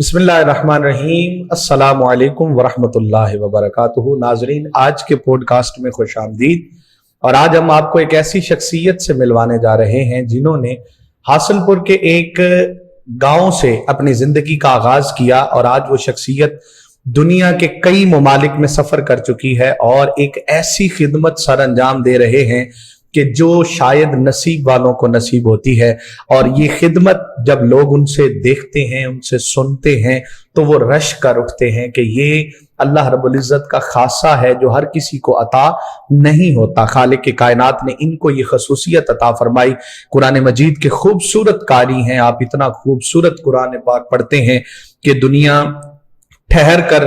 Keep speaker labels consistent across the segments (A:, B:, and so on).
A: बिस्मिल्लाहिर्रहमानिर्रहीम। अस्सलामु अलैकुम वरहमतुल्लाहि वबरकातुहू। नाजरीन, आज के पॉडकास्ट में खुश आमदीद। और आज हम आपको एक ऐसी शख्सियत से मिलवाने जा रहे हैं जिन्होंने हासिलपुर के एक गांव से अपनी जिंदगी का आगाज किया और आज वो शख्सियत दुनिया के कई ममालिक में सफर कर चुकी है और एक ऐसी खिदमत सर अंजाम दे रहे हैं कि जो शायद नसीब वालों को नसीब होती है। और ये खिदमत जब लोग उनसे देखते हैं, उनसे सुनते हैं, तो वो रश कर उठते हैं कि ये अल्लाह रब्बुल इज्जत का खासा है जो हर किसी को अता नहीं होता। खालिक के कायनात ने इनको ये खसूसियत अता फरमाई। कुरान मजीद के खूबसूरत कारी हैं। आप इतना खूबसूरत कुरान पाक पढ़ते हैं कि दुनिया ठहर कर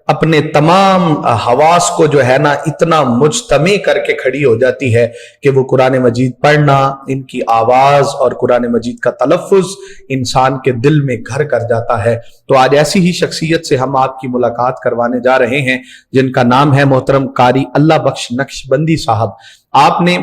A: अपने तमाम हवास को जो है ना इतना मुजतमे करके खड़ी हो जाती है कि वो कुरान मजीद पढ़ना, इनकी आवाज और कुरान मजीद का तलफ़ुज़ इंसान के दिल में घर कर जाता है। तो आज ऐसी ही शख्सियत से हम आपकी मुलाकात करवाने जा रहे हैं जिनका नाम है मोहतरम कारी अल्लाह बख्श नक्शबंदी साहब। आपने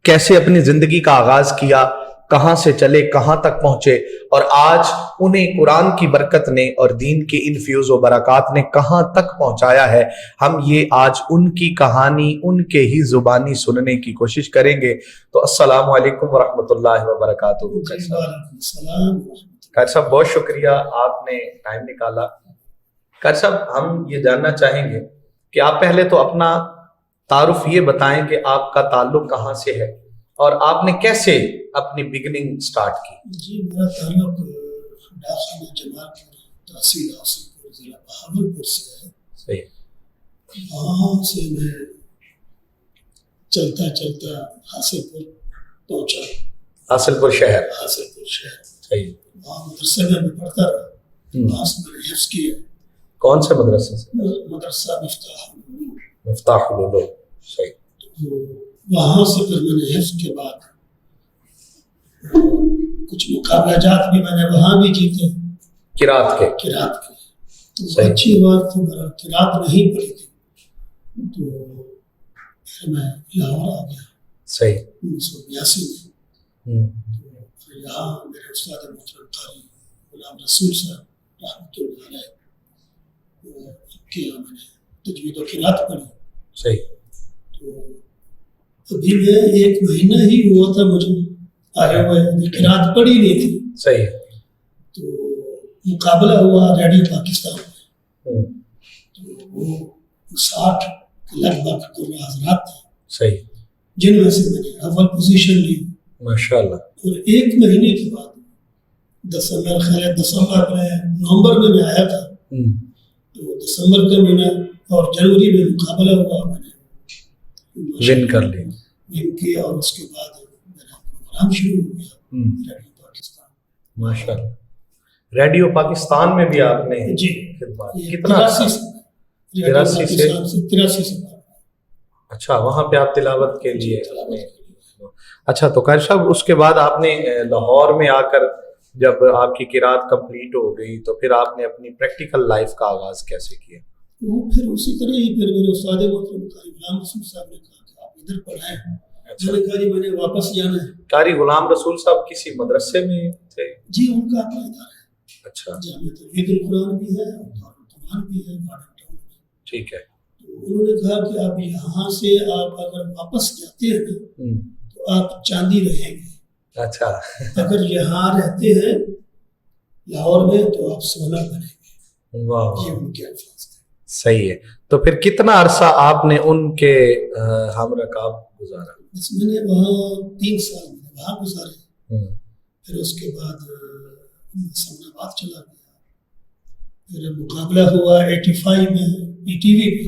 A: कैसे अपनी जिंदगी का आगाज किया, कहां से चले कहां तक पहुंचे और आज उन्हें कुरान की बरकत ने और दीन की इन फ्यूज व बरकत ने कहां तक पहुंचाया है, हम ये आज उनकी कहानी उनके ही जुबानी सुनने की कोशिश करेंगे। तो अस्सलाम वालेकुम वरहमतुल्लाहि व बरकातुहू। कारी साहब, बहुत शुक्रिया आपने टाइम निकाला। कारी साहब, हम ये जानना चाहेंगे कि आप पहले तो अपना तारुफ ये बताएं कि आपका ताल्लुक कहाँ से है और आपने कैसे अपनी बिगनिंग स्टार्ट की।
B: जी, मेरा ताल्लुक दाखिल जमालपुर तहसील हासिलपुर जिला बहावलपुर से है।
A: सही।
B: वहाँ से मैं चलता चलता हासिलपुर पहुँचा।
A: हासिलपुर शहर। सही।
B: वहाँ मदरसे में मैं पढ़ता रहा। वहाँ से मैंने हिफ्ज़ किया।
A: कौन से मदरसे से?
B: मदरसा
A: मिफ्ताहुल उलूम। सही।
B: वहाँ से फिर मैंने हिफ्ज़ के बाद कुछ मुकाबलाजात भी मैंने वहाँ भी जीते किरात के। तो अच्छी बात थी, मेरा किरात नहीं पड़ी थी तो फिर मैं लाहौर आ गया।
A: सही।
B: 1982 में। तो यहाँ मेरे उस्ताद मोहतरम कारी गुलाम रसूल साहब रहमतुल्लाह अलैह के यहाँ मैंने तजवीद व किरात पढ़ी।
A: सही।
B: तो अभी मैं 1 महीना ही हुआ था मुझे आए हुए, अभी किरात पड़ी नहीं थी।
A: सही।
B: तो मुकाबला हुआ रेडियो पाकिस्तान में। तो वो 60 के लगभग हज़रात थे।
A: सही।
B: जिनमें से मैंने अव्वल पोजीशन ली
A: माशाल्लाह।
B: और 1 महीने के बाद नवंबर में मैं आया था। तो दिसंबर का महीना और जनवरी में मुकाबला हुआ, मैंने
A: विन कर ली।
B: विन किया और उसके बाद मेरा प्रोग्राम शुरू हो गया रेडियो पाकिस्तान।
A: माशाल्लाह। रेडियो पाकिस्तान में भी आपने
B: जी
A: कितना?
B: 83 से।
A: अच्छा, वहां पे आप तिलावत के लिए। अच्छा, तो कारी साहब उसके बाद आपने लाहौर में आकर जब आपकी किरात कंप्लीट हो गई तो फिर आपने अपनी प्रैक्टिकल लाइफ का आगाज कैसे किया?
B: वो फिर उसी तरह ही फिर मेरे उस्ताद मोहतरम कारी गुलाम रसूल साहब ने कहा कि आप इधर पढ़ाएं।
A: अच्छा।
B: मैंने कहा जी मैंने वापस जाना है।
A: कारी गुलाम रसूल साहब किसी मदरसे में थे?
B: जी, उनका अपना इदारा है।
A: अच्छा।
B: जामिया तौहीदुल कुरान भी है और दारुल कुरान भी है मॉडर्न टाउन में।
A: ठीक है।
B: तो उन्होंने कहा कि आप यहाँ से आप अगर वापस जाते हैं तो आप चांदी रहेंगे।
A: अच्छा।
B: अगर यहाँ रहते हैं लाहौर में तो आप सोना बनेंगे।
A: वाह।
B: ये उनके अल्फाज थे।
A: सही है। तो फिर कितना अरसा आपने उनके हम रकाब गुजारा?
B: बस मैंने वहाँ 3 साल मैंने वहाँ गुजारे। फिर उसके बाद इस्लामाबाद चला गया। फिर मुकाबला हुआ 85 में PTV पे।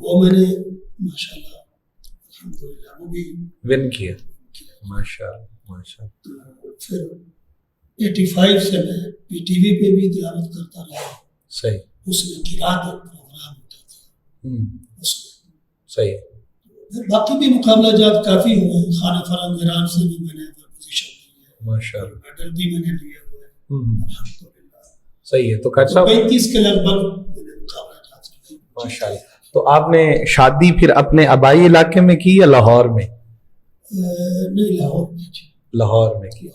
B: वो मैंने माशाल्लाह अल्हम्दुलिल्लाह वो भी विन किया। माशाल्लाह। तो फिर 85 से मैं PTV पे भी तिलावत करता रहा।
A: सही।
B: उसमें किरात एक प्रोग्राम होता था उसमें।
A: सही।
B: बाकी भी मुकाबलाजात काफी हुए। खाना फराम ईरान से भी मैंने पोजीशन ली है।
A: माशाल्लाह।
B: मेडल भी मैंने लिए हुए हैं अल्हम्दुलिल्लाह।
A: सही है। तो कारी साहब
B: 35 के लगभग मैंने मुकाबलाजात किए।
A: माशाल्लाह। तो आपने शादी फिर अपने आबाई इलाके में की या लाहौर में?
B: नहीं, लाहौर में की।
A: लाहौर में की।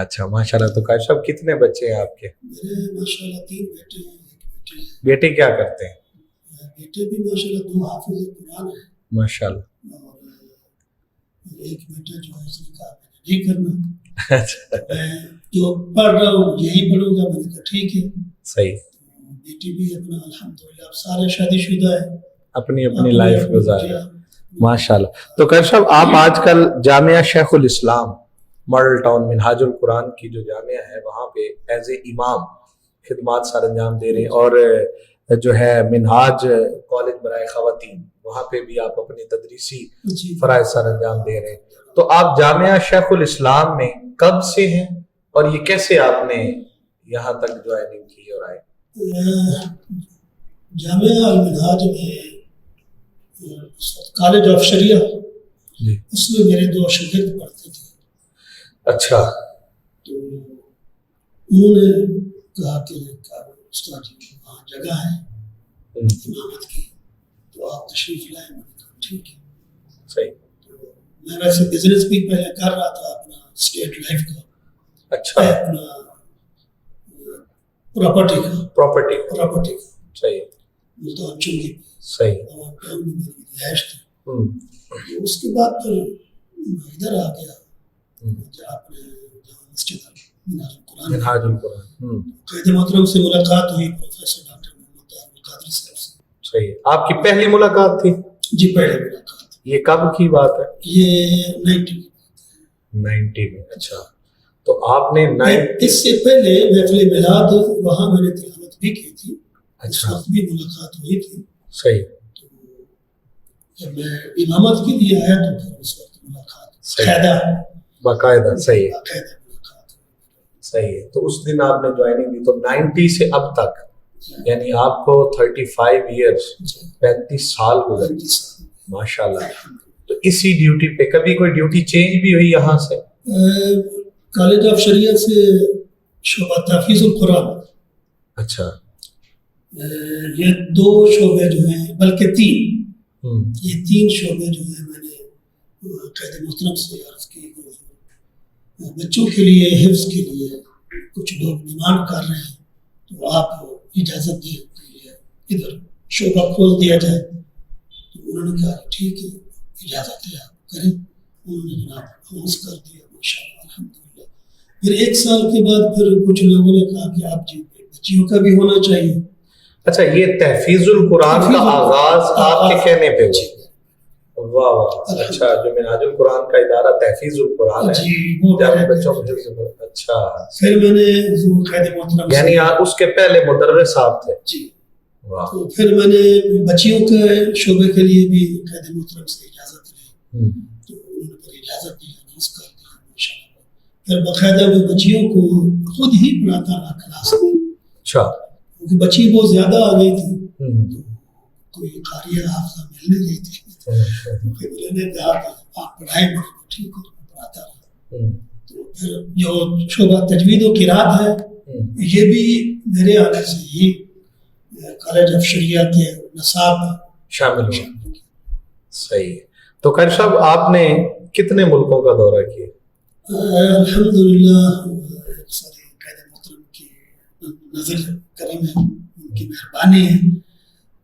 A: اچھا ماشاءاللہ. تو قاری صاحب کتنے بچے ہیں آپ کے؟
B: میرے ماشاءاللہ 3 بیٹے ہیں، 1 بیٹی ہے.
A: بیٹے کیا کرتے ہیں؟
B: بیٹے بھی ماشاءاللہ 2 حافظ قرآن ہیں،
A: ماشاءاللہ.
B: اور ایک بیٹا جو ہے اس نے کہا میں نے نہیں کرنا،
A: اچھا
B: میں جو پڑھ رہا ہوں یہی پڑھوں گا. میں نے کہا ٹھیک ہے.
A: صحیح.
B: بیٹی بھی اپنا الحمدللہ اب سارے شادی شدہ ہے،
A: اپنی اپنی لائف گزار رہے ہیں ماشاءاللہ. تو قاری صاحب آپ آج کل جامعہ شیخ الاسلام ماڈل ٹاؤن منہاج القرآن کی جو جامعہ ہے وہاں پہ ایز اے امام خدمات سر انجام دے رہے ہیں، اور جو ہے منہاج کالج برائے خواتین وہاں پہ بھی آپ اپنی تدریسی فرائض سر انجام دے رہے ہیں. تو آپ جامعہ شیخ الاسلام میں کب سے ہیں اور یہ کیسے آپ نے یہاں تک جوائننگ کی اور آئے؟
B: جامعہ المنہاج میں کالج آف شریعہ
A: جی.
B: اس میں میرے 2 شاگرد پڑھتے تھے.
A: اچھا.
B: تو انہوں نے کہا کہ استاد جی وہاں جگہ ہے امامت کی تو آپ تشریف لائیں. میں نے کہا ٹھیک ہے.
A: صحیح.
B: تو میں ویسے بزنس بھی پہلے کر رہا تھا اپنا اسٹیٹ لائف کا.
A: اچھا.
B: اپنا پراپرٹی کا.
A: صحیح.
B: ملتان چنگی
A: صحیح.
B: ٹاؤن میں میری رہائش تھی. اس کے بعد پھر میں ادھر آ گیا اپنے مسجد
A: منہاج القرآن.
B: قائد محترم سے ملاقات ہوئی پروفیسر ڈاکٹر محمد طاہر القادری صاحب سے.
A: صحیح. آپ کی پہلی ملاقات تھی؟
B: جی پہلی ملاقات.
A: یہ کب کی بات ہے؟
B: یہ 90
A: میں. اچھا. تو آپ نے
B: اس سے پہلے محفل میلاد وہاں میں نے تلاوت بھی کی تھی. اس
A: اچھا.
B: وقت بھی ملاقات ہوئی تھی.
A: صحیح.
B: تو جب میں امامت کے لیے آیا تو پھر اس وقت ملاقات
A: باقاعدہ. صحیح.
B: باقاعدہ ملاقات.
A: صحیح ہے. تو اس دن آپ نے جوائننگ دی. تو 90 سے اب تک یعنی آپ کو 35 ایئرس 35 سال گزر ماشاءاللہ. تو اسی ڈیوٹی پہ کبھی کوئی ڈیوٹی چینج بھی ہوئی یہاں سے؟
B: کالج آف شریعہ سے شعبہ تحفیظ القرآن.
A: اچھا.
B: یہ 2 شعبے جو ہیں بلکہ 3 یہ 3 شعبے جو ہیں میں نے قائد محترم سے عرض کی. بچوں کے لیے حفظ کے لیے کچھ لوگ ڈیمانڈ کر رہے ہیں تو آپ اجازت دیں کہ ادھر شعبہ کھول دیا جائے. تو انہوں نے کہا ٹھیک ہے اجازت ہے آپ کریں. انہوں نے جناب اناؤنس کر دیا ماشاءاللہ الحمدللہ. پھر 1 سال کے بعد پھر کچھ لوگوں نے کہا کہ آپ جی بچیوں کا بھی ہونا چاہیے.
A: اچھا. یہ تحفیظ القرآن کا آغاز آپ کے کہنے پہ ہوا؟ واہ واہ. اچھا. جو منہاج القرآن کا ادارہ تحفیظ القرآن ہے جہاں بچوں کو حفظ. اچھا.
B: پھر میں نے قائد محترم
A: یعنی اس کے پہلے مدرس صاحب تھے؟
B: جی.
A: واہ.
B: تو پھر میں نے بچیوں کے شعبے کے لیے بھی قائد محترم سے اجازت لی. تو انہوں نے پھر اجازت دی اناؤنس کر دیا ماشاءاللہ. پھر باقاعدہ میں بچیوں کو خود ہی پڑھاتا رہا کلاس میں.
A: اچھا.
B: کیونکہ بچی بہت زیادہ آ گئی تھی تو کوئی قاریہ حافظہ مل نہیں رہی تھی. پھر میں نے کہا کہ آپ پڑھائیں. ٹھیک ہے پڑھاتا رہا. تو پھر جو شعبہ تجوید و قرات ہے یہ بھی میرے آنے سے ہی کالج آف شریعہ کے نصاب میں
A: شامل ہوا. صحیح ہے. تو قاری صاحب آپ نے کتنے ملکوں کا دورہ کیا؟
B: الحمدللہ سارے قائد محترم کی نظر کرم ہے، ان کی مہربانی ہے.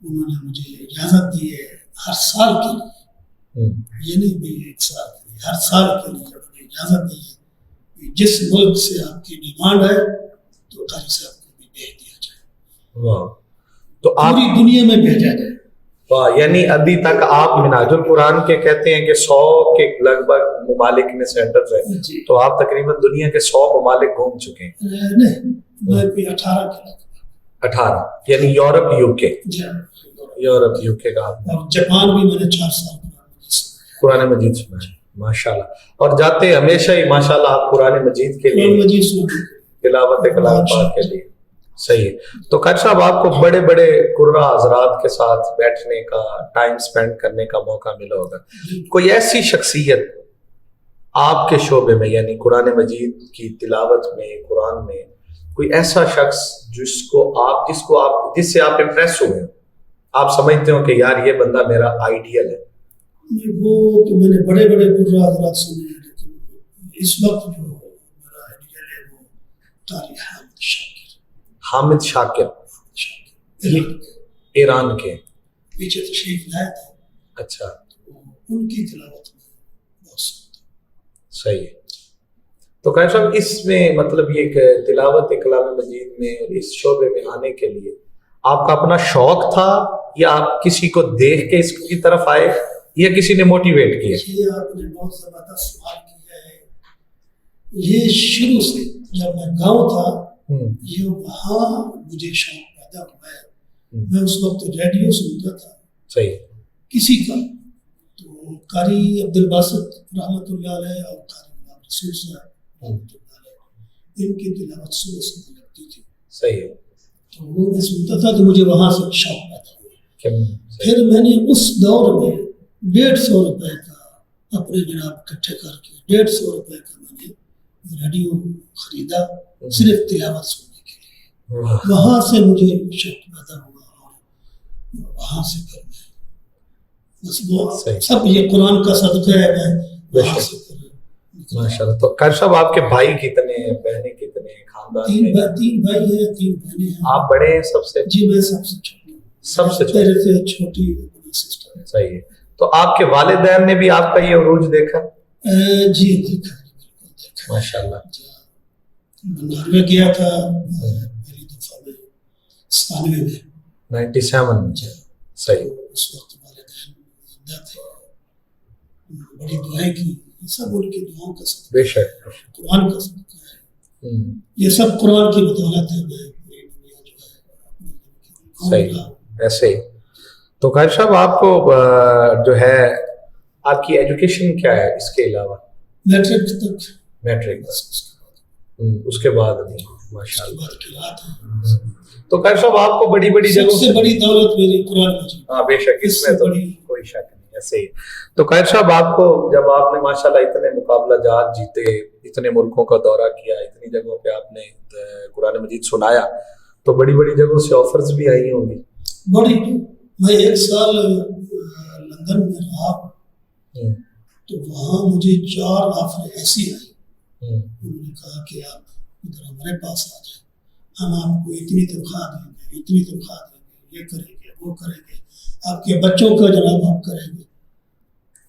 B: انہوں نے مجھے اجازت دی ہے ہر سال کے لیے. یہ نہیں بھی 1 سال کے لیے، ہر سال کے لیے انہوں نے اجازت دی ہے. جس ملک سے آپ کی ڈیمانڈ ہے تو قاری صاحب کو بھی بھیج دیا جائے.
A: واہ. تو آپ
B: پوری دنیا میں بھیجا جائے.
A: واہ. یعنی ابھی تک آپ منہاج القرآن کے کہتے ہیں کہ 100 کے لگ بھگ ممالک میں سینٹرز ہیں. تو آپ تقریباً دنیا کے 100 ممالک گھوم چکے ہیں.
B: نہیں میں کوئی 18 کے لگ
A: 18 یعنی یورپ UK. یورپ UK کا.
B: اور جاپان بھی میں نے 4 سال
A: قرآن مجید سنا ہے ماشاءاللہ. اور جاتے ہمیشہ ہی ماشاءاللہ آپ قرآن مجید کے لیے تلاوت کلام پاک کے لیے. صحیح ہے. تو قاری صاحب آپ کو بڑے بڑے قرا حضرات کے ساتھ بیٹھنے کا ٹائم سپینڈ کرنے کا موقع ملا ہوگا. کوئی ایسی شخصیت آپ کے شعبے میں یعنی قرآن مجید کی تلاوت میں قرآن میں کوئی ایسا شخص جس سے آپ امپریس ہوئے ہیں، آپ سمجھتے ہو کہ یار یہ بندہ میرا آئیڈیل ہے؟
B: وہ تو میں نے بڑے بڑے قرا حضرات سنے ہیں لیکن اس وقت جو میرا آئیڈیل قاری حامد شاکر.
A: حامد شاکر
B: ایران کے
A: ایران کے.
B: پیچھے تشریف لائے تھے.
A: اچھا
B: ان کی تلاوت میں بہت سنتا.
A: صحیح ہے. تو قاری صاحب اس میں مطلب یہ کہ تلاوت کلام مجید میں اور اس شعبے میں آنے کے لیے آپ کا اپنا شوق تھا یا آپ کسی کو دیکھ کے اس کی طرف آئے یا کسی نے موٹیویٹ کیا؟
B: یہ آپ نے بہت زبردست سوال کیا ہے. یہ شروع سے جب میں گاؤں تھا یہ وہاں مجھے شوق پیدا ہوا ہے. میں اس وقت ریڈیو سنتا تھا
A: صحیح
B: کسی کا, تو قاری عبد الباسط رحمۃ اللہ علیہ اور قاری غلام رسول صاحب رحمۃ اللہ علیہ ان کی تلاوت صبح صبح لگتی تھی.
A: صحیح ہے.
B: تو وہ میں سنتا تھا تو مجھے وہاں سے شوق پیدا ہوا. پھر میں نے اس دور میں 150 روپے کا اپنے جناب اکٹھے کر کے 150 روپے کا میں نے ریڈیو خریدا صرف تلاوت سننے کے لیے. وہاں سے مجھے شوق پیدا ہوا اور وہاں سے پھر میں بس وہ سب یہ قرآن کا صدقہ ہے. میں وہاں سے پھر
A: ماشاء اللہ. تو قاری صاحب آپ کے بھائی کتنے ہیں, بہنیں کتنے ہیں خاندان میں؟
B: 3 بھائی ہیں 3 بہنیں ہیں.
A: آپ بڑے ہیں سب سے؟
B: جی میں سب سے چھوٹی ہوں.
A: سب سے
B: میرے سے چھوٹی سسٹر ہے.
A: صحیح ہے. تو آپ کے والدین نے بھی آپ کا یہ عروج دیکھا؟
B: جی دیکھا, بالکل دیکھا.
A: ماشاء اللہ.
B: میں گیا تھا پہلی دفعہ میں 97 میں
A: 97 میں. صحیح.
B: اس وقت والدین زندہ تھے, بڑی دعائیں کی. سب ان کی دعاؤں کا صدقہ,
A: بے شک
B: قرآن کا صدقہ ہے. یہ سب قرآن کی بدولت ہے. میں پوری دنیا جو ہے
A: صحیح ایسے ہی. تو قاری صاحب آپ کو جو ہے آپ کی ایجوکیشن کیا ہے اس کے علاوہ؟
B: میٹرک تک.
A: میٹرک اس کے بعد نہیں. ماشاء اللہ. تو قاری صاحب آپ کو بڑی بڑی جگہوں
B: سے بڑی دولت میری قرآن مجید.
A: ہاں بے شک, اس میں تو کوئی شک نہیں. ایسے ہی. تو قاری صاحب آپ کو جب آپ نے ماشاءاللہ اتنے مقابلہ جات جیتے, اتنے ملکوں کا دورہ کیا, اتنی جگہوں پہ آپ نے قرآن مجید سنایا, تو بڑی بڑی جگہوں سے آفرز بھی آئی ہوں گی؟
B: بڑی. میں 1 سال لندن میں رہا تو وہاں مجھے 4 آفر ایسی آئی. انہوں نے کہا کہ آپ ادھر ہمارے پاس آ جائیں, ہم آپ کو اتنی تنخواہ دیں گے, اتنی تنخواہ دیں گے, یہ کریں گے, وہ کریں گے, آپ کے بچوں کا جناب آپ کریں گے.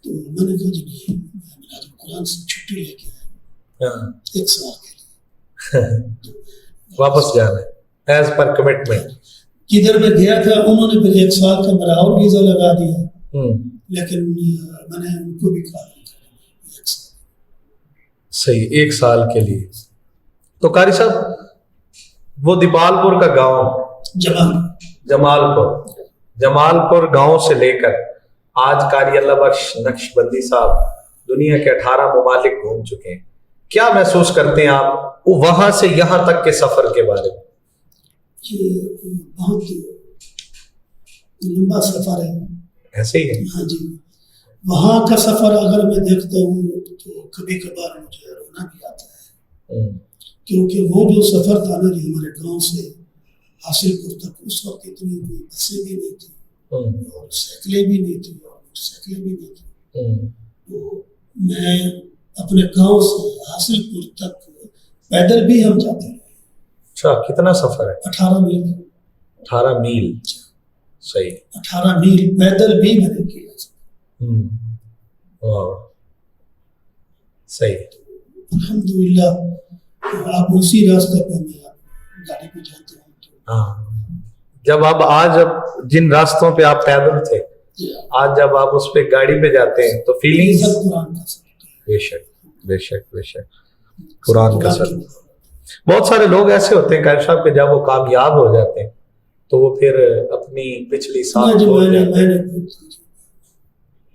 B: تو میں نے کہا جی نہیں, میں نے قرآن سے چھٹی لے کے آیا 1 سال کے لیے
A: واپس جانا ہے ایز پر کمٹمنٹ.
B: جدھر میں گیا تھا انہوں نے پھر 1 سال کا میرا اور ویزا لگا دیا, لیکن میں نے ان کو بھی کہا 1 سال.
A: صحیح, 1 سال کے لیے. تو قاری صاحب وہ دیپال پور کا گاؤں جمال پور گاؤں سے لے کر آج قاری اللہ بخش نقش بندی صاحب دنیا کے 18 ممالک گھوم چکے ہیں. کیا محسوس کرتے ہیں آپ وہاں سے یہاں تک کے سفر کے بارے میں؟
B: یہ بہت لمبا سفر ہے.
A: ایسے ہی ہے.
B: ہاں جی, وہاں کا سفر اگر میں دیکھتا ہوں تو کبھی کبھار مجھے رونا بھی آتا ہے, کیونکہ وہ جو سفر تھا نا جی ہمارے گاؤں سے حاصل پور تک, اس وقت اتنی کوئی بسیں بھی نہیں تھی اور سائیکلیں بھی نہیں تھی اور موٹر سائیکلیں بھی نہیں تھی. تو میں اپنے گاؤں سے حاصل پور تک پیدل بھی ہم جاتے ہیں.
A: اچھا, کتنا سفر ہے؟
B: 18 میل.
A: 18 میل. صحیح.
B: 18 میل پیدل بھی میں نے کیا.
A: صحیح.
B: الحمدللہ آپ اسی راستے پہ میں گاڑی پہ جاتے ہوں.
A: ہاں, جب آپ آج جن راستوں پہ آپ پیدل تھے, آج جب آپ اس پہ گاڑی پہ جاتے ہیں تو فیلنگ. بے شک بے شک بے شک, قرآن کا سر. بہت سارے لوگ ایسے ہوتے ہیں قاری صاحب کہ جب وہ کامیاب ہو جاتے ہیں تو وہ پھر اپنی پچھلی سال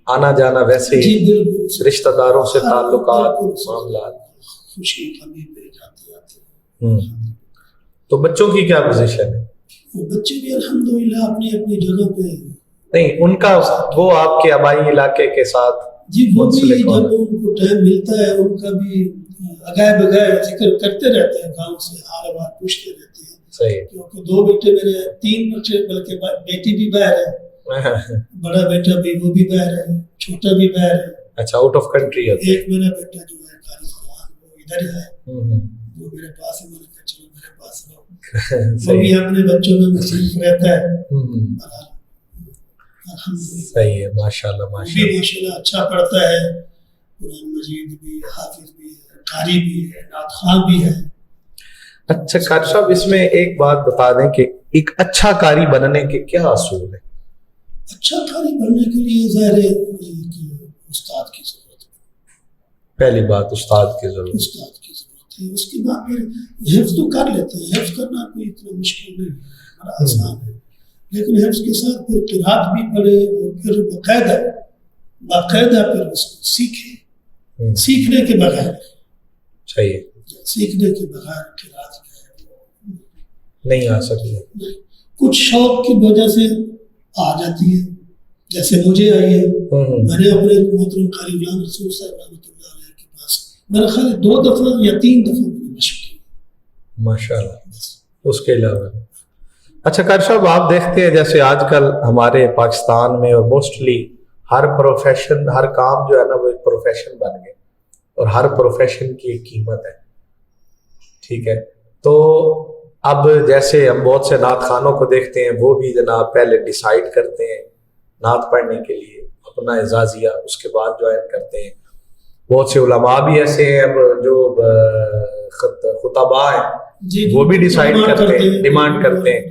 A: آنا جانا ویسے ہی, رشتہ داروں سے تعلقات, معاملات. تو بچوں کی کیا پوزیشن ہے؟
B: بچے بھی الحمدللہ اپنی اپنی جگہ پہ
A: نہیں, ان کا وہ آپ کے آبائی علاقے کے ساتھ
B: جی وہ بھی جب ان کو ٹائم ملتا ہے ان کا بھی اگائے بگائے ذکر کرتے رہتے ہیں, گاؤں سے حال بات پوچھتے رہتے ہیں.
A: صحیح.
B: کیونکہ 2 بیٹے میرے, 3 بچے بلکہ بیٹی بھی باہر ہے, بڑا بیٹا بھی وہ بھی باہر ہے, چھوٹا بھی باہر ہے.
A: اچھا, آؤٹ آف کنٹری ہے.
B: ایک میرا بیٹا جو ہے قاری فرحان وہ ادھر ہے, وہ میرے پاس ہے. میں نے کہا पास रहो। वो भी अपने बच्चों में मसरूफ रहता है।
A: सही है, माशाल्लाह
B: भी
A: माशाल्लाह।
B: माशाल्लाह अच्छा पढ़ता है, कुरान मजीद भी, हाफिज भी है, कारी भी है, नात ख़्वां भी है।
A: अच्छा कारी साहब, इसमें एक बात बता दें कि एक अच्छा कारी बनने के क्या असूल है?
B: अच्छा कारी बनने के लिए ज़ाहिर है एक उस्ताद की ज़रूरत है।
A: पहली बात उस्ताद की जरूरत।
B: उस्ताद की ज़रूरत है। उसके बाद फिर हिफ्ज़ तो कर लेते हैं, हिफ्ज़ करना कोई इतना मुश्किल नहीं है, बड़ा आसान है। लेकिन हिफ्ज़ के साथ फिर क़िराअत भी पढ़े और फिर बाकायदा फिर उसको सीखे। सीखने के बगैर
A: सही है,
B: सीखने के बगैर क़िराअत
A: नहीं आ सकती।
B: कुछ शौक की वजह से आ जाती है, जैसे मुझे आई है। मैंने अपने मोहतरम कारी गुलाम रसूल साहब रहमतुल्लाह अलैह के पास मेरा ख्याल 2 दफ़ा या 3 दफ़ा मैंने मशक़ की,
A: माशाल्लाह। उसके अलावा अच्छा कारी साहब, आप देखते हैं जैसे आजकल हमारे पाकिस्तान में और मोस्टली हर प्रोफेशन, हर काम जो है ना वो एक प्रोफेशन बन गए और हर प्रोफेशन की एक कीमत है, ठीक है। तो अब जैसे हम बहुत से नात खानों को देखते हैं, वो भी जनाब पहले डिसाइड करते हैं नात पढ़ने के लिए अपना एजाजिया, उसके बाद ज्वाइन करते हैं। बहुत से उलमा भी ऐसे हैं अब जो खुतबा हैं, वो भी डिसाइड करते हैं, डिमांड करते हैं।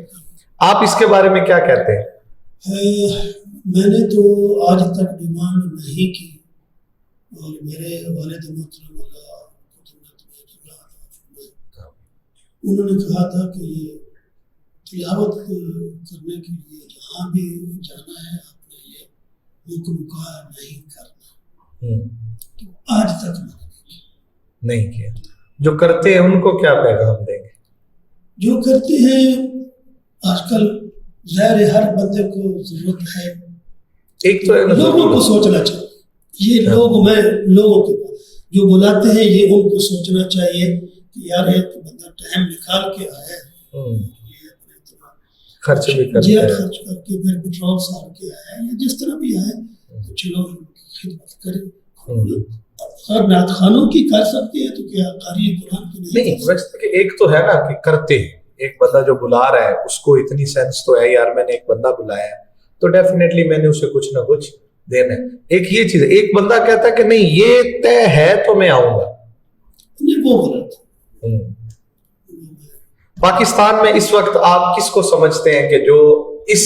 A: आप इसके बारे में क्या कहते हैं?
B: मैंने तो आज तक डिमांड नहीं की और मेरे वालिद मोहतरम उन्होंने कहा था कि ये तिलावत करने के लिए जहाँ भी जाना है आपने ये मुकम्मल नहीं करना। तो आज तक मैंने
A: नहीं किया। जो करते हैं उनको क्या पैगाम देंगे? जो
B: करते हैं आजकल ज़ाहिर है हर बंदे को जरूरत है,
A: एक तो
B: लोगों को सोचना चाहिए। ये लोगों के जो बुलाते हैं ये उनको सोचना चाहिए कि यार एक बंदा टाइम निकाल के आया है, ये अपने इतना
A: खर्च भी
B: खर्च करके फिर पेट्रोल साल के आया है या जिस तरह भी आया, तो चलो खिदमत करें। और नात खानों की कर सकते हैं तो क्या कारी कुरान की नहीं?
A: वैसे एक तो है ना कि करते हैं, एक बंदा जो बुला रहा है उसको इतनी सेंस तो है यार मैंने एक बंदा बुलाया है तो डेफिनेटली मैंने उसे कुछ ना कुछ देना है। एक ये चीज है, एक बंदा कहता है कि नहीं ये तय है तो मैं आऊंगा,
B: वो गलत।
A: पाकिस्तान में इस वक्त आप किसको समझते हैं कि जो इस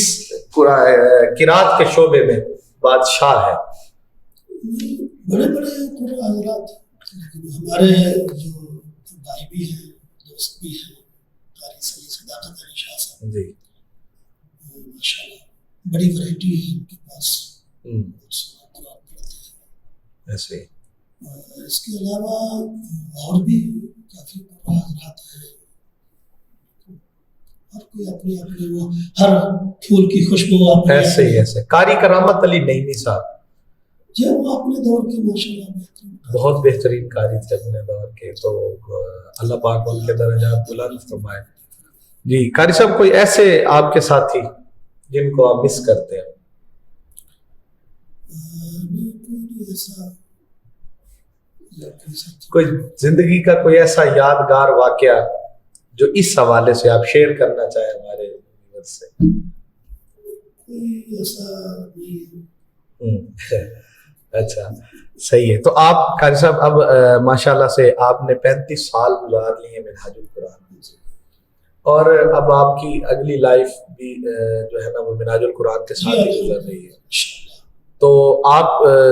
A: किरात के शोबे में बादशाह है?
B: बड़े बड़े हजरात, हमारे जो भाई भी हैं, दोस्त भी हैं, कारी सैयद सदाकत अली शाह साहब जी, माशाल्लाह बड़ी वैरायटी है इनके पास,
A: ऐसे।
B: इसके अलावा और भी काफी हजरात हैं, हर कोई अपने अपने वो हर फूल की खुशबू
A: ऐसे ही ऐसे। कारी करामत अली नईमी साहब
B: जी, वो अपने दौर के माशाल्लाह
A: बहुत बेहतरीन कारी थे अपने दौर के, तो अल्लाह पाक उनके दर्जात बुलंद फरमाए। जी कारी साहब, कोई ऐसे आपके साथी जिनको आप मिस करते हैं? कोई जिंदगी का कोई ऐसा यादगार वाकया जो इस हवाले से आप शेयर करना चाहें हमारे व्यूअर्स से?
B: कोई ऐसा नहीं।
A: अच्छा सही है। तो आप कारी साहब अब माशाल्लाह से आपने 35 साल गुजार लिए मिनहाजुल कुरान में, और अब आपकी अगली लाइफ भी जो है ना वो मिनहाजुल कुरान के साथ ही गुजर रही है। तो आप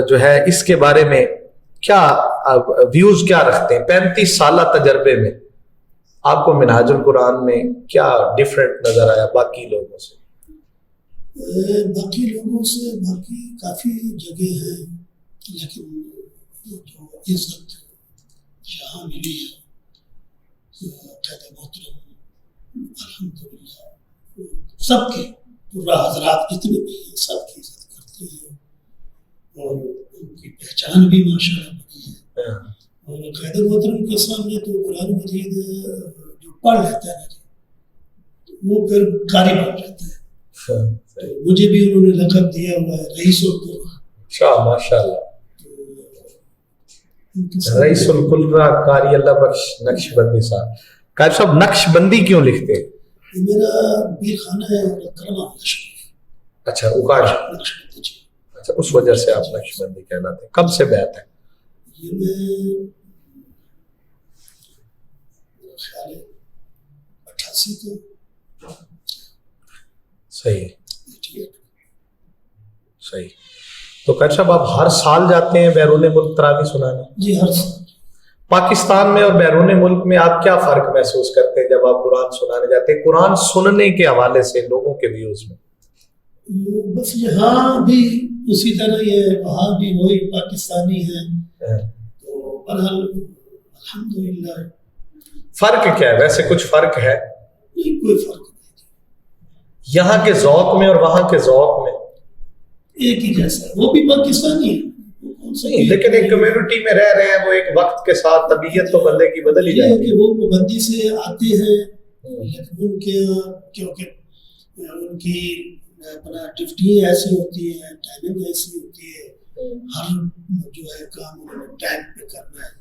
A: जो है इसके बारे में क्या व्यूज क्या रखते हैं? 35 साल तजर्बे में आपको मिनहाजुल कुरान में क्या डिफरेंट नजर आया बाकी लोगों से?
B: बाकी लोगों से बाकी काफी जगह है, लेकिन जो इज्जत यहाँ मिली है अल्हम्दुलिल्लाह, सबके पूरा हजरात जितने भी हैं सबकी इज्जत करते हैं और उनकी पहचान भी माशाल्लाह बनी है। और कैदर मोहतरम के सामने तो कुरान मजीद जो पढ़ लेता है वो फिर कारी बन जाता है। तो मुझे भी उन्होंने लक़ब दिया हुआ है रईसुल कुर्रा।
A: माशाल्लाह, रईसुल कुर्रा कारी अल्लाह बख्श नक्शबंदी साहब। कारी साहब नक्शबंदी क्यों लिखते हैं?
B: ये मेरा पीर खाना है और करमा शरीफ
A: अच्छा, उकाड़,
B: नक्शबंदी जी।
A: अच्छा, उस वजह से आप नक्शबंदी कहलाते हैं। कब से बैत है?
B: ये मैं ख्याल है 88 को।
A: सही है, सही। तो कारी साहब आप हर साल जाते हैं बैरून मुल्क तरावी सुनाने?
B: जी हर साल।
A: पाकिस्तान में और बैरून मुल्क में आप क्या फर्क महसूस करते हैं जब आप कुरान सुनाने जाते हैं, कुरान सुनने के हवाले से लोगों के व्यूज में?
B: बस यहाँ भी उसी तरह ये, वहाँ भी वही पाकिस्तानी है, तो बहरहाल अल्हम्दुलिल्लाह।
A: फर्क क्या है वैसे, कुछ फर्क है?
B: नहीं, कोई फर्क नहीं,
A: यहाँ के ज़ौक़ में और वहाँ के ज़ौक़ में
B: एक ही जैसा है। वो भी पाकिस्तानी है, वो कौन सा
A: नहीं, लेकिन एक कम्युनिटी में रह रहे हैं, वो एक वक्त के साथ तबीयत तो बंदे की बदल ही
B: ये है
A: जाती
B: कि
A: है।
B: वो पाबंदी से आते हैं, लेकिन उनके क्योंकि उनकी अपना ड्यूटी ऐसी होती है, टाइमिंग ऐसी होती है, हर जो है काम उन्होंने टाइम पे करना है।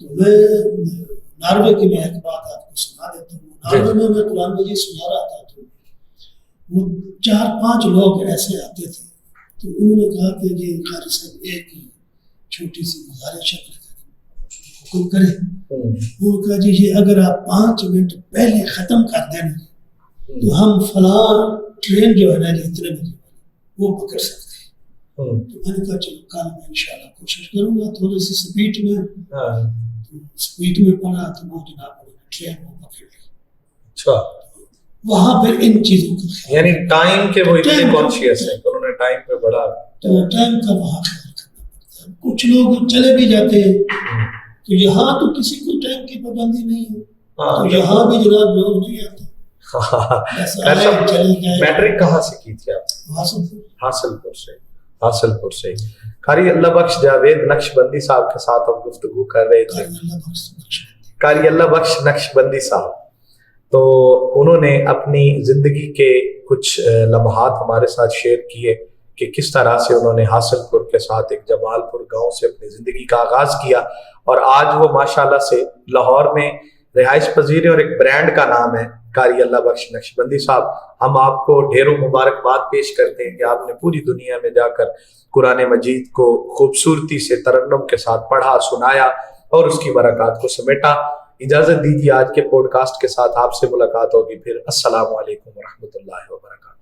B: तो मैं नॉर्वे की मैं एक बात आपको सुना देता हूँ। नॉर्वे में मैं कुरान मजीद सुना रहा था, तो वो 4-5 लोग ऐसे आते थे, तो उन्होंने कहा कि जी कारी साहब एक छोटी सी गुजारिश है, हुक्म करें। वो कहा जी ये अगर आप 5 मिनट पहले ख़त्म कर दें तो हम फलां ट्रेन जो है ना इतने बजे वो पकड़ सकते हैं। तो मैंने कहा चलो कल मैं इंशाल्लाह कोशिश करूँगा, थोड़ी सी स्पीड में, तो स्पीड में पढ़ा तो वो जनाब ट्रेन को पकड़ ली।
A: अच्छा,
B: वहाँ पर इन चीज़ों का ख्याल,
A: यानी टाइम के वो इतने कॉन्शियस है, उन्होंने टाइम पे बड़ा,
B: तो टाइम का वहाँ ख्याल करना पड़ता है। कुछ लोग चले भी जाते हैं, तो यहाँ तो किसी को टाइम की पाबंदी नहीं है, तो यहाँ भी जनाब लोग नहीं आते।
A: मैट्रिक कहाँ से की थी आप? हासिलपुर से। हासिलपुर से। कारी अल्लाह बख्श जावेद नक्शबंदी साहब के साथ हम गुफ्तगू कर रहे थे। कारी अल्लाह बख्श नक्शबंदी साहब, तो उन्होंने अपनी जिंदगी के कुछ लम्हात हमारे साथ शेयर किए कि किस तरह से उन्होंने हासिलपुर के साथ एक जमालपुर गांव से अपनी जिंदगी का आगाज किया, और आज वो माशाल्लाह से लाहौर में रिहाइश पजीर और एक ब्रांड का नाम है कारी अल्लाह बख्श नक्शबंदी साहब। हम आपको ढेरों मुबारकबाद पेश करते हैं कि आपने पूरी दुनिया में जाकर कुरान मजीद को खूबसूरती से तरन्नुम के साथ पढ़ा, सुनाया और उसकी बरक़ात को समेटा। इजाज़त दीजिए, आज के पॉडकास्ट के साथ आपसे मुलाकात होगी फिर। अस्सलामु अलैकुम व रहमतुल्लाहि व बरकातहू।